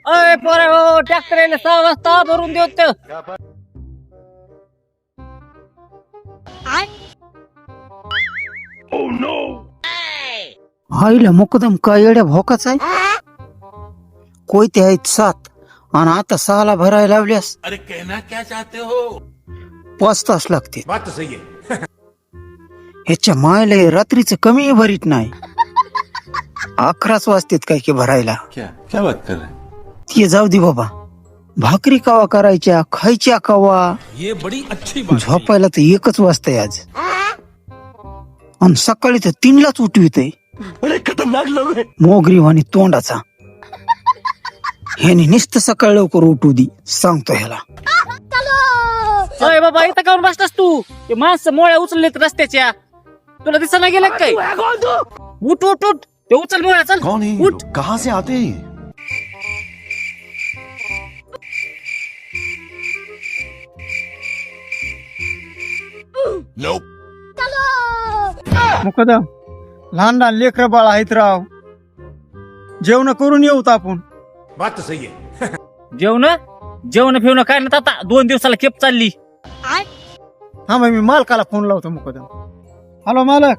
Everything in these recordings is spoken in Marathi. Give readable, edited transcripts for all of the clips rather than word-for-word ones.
अय पोरे हो, ट्रॅक्टर यायला 6 वाजता भरून देऊ ते. आईला मुकदम काय येड्या भोकाच आहे. कोयते आहेत 7 आणि आता 6ला भरायला लावल्यास. अरे कहना क्या चाहते हो? 5 तास लागते. बात तो सही है. ह्याच्या मायला हे रात्रीचं कमी भरीत नाही. 11च वाजतेत काय की भरायला. क्या क्या बात कर रहे हैं? ते जाऊ दे बाबा. भाकरी कवा करायच्या, खायच्या कवा. ये बड़ी अच्छी बात. झोपायला तर 1च वाजताय आज. आणि सकाळी तर 3लाच उठवितय. अरे खतरनाक लोग हैं. मोगरी वाणी तोंडाचा. ह्याने नुसतं सकाळ लवकर उठू दे सांगतो ह्याला. अय बाबा इथं काऊन बसलास तू? ते माणसं मोळ्या उचललेत रस्त्याच्या. तुला दिसना गेलं का काय? उठ उठ उठ, ते उचल मोळ्या, चल. कौन है ये उठ. लोग? कहाँ से आते हैं ये? Nope. मुकदम लहान लहान लेकर बाळ आहेत राव. जेवण करून येऊत आपण. बात तो सही है. जेवण फिवणं काय नाही आता. 2 दिवसाला केप चालली. हा मग मी मालकाला फोन लावतो मुकदम. हॅलो मालक.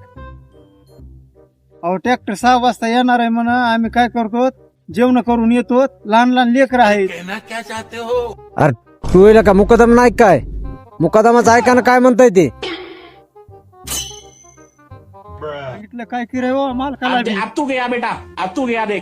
अहो ट्रॅक्टर 6 वाजता येणार आहे म्हणा. आम्ही काय करतो, जेवण करून येतो. लहान लहान लेकर आहेत. कहना क्या चाहते हो? अरे तू येईल का मुकदम नाही काय? मुकदमाच ऐका ना काय म्हणताय ते. सांगितलं काय की रे हो मालकाला बी. अब तू गया बेटा, अब तू गया देख.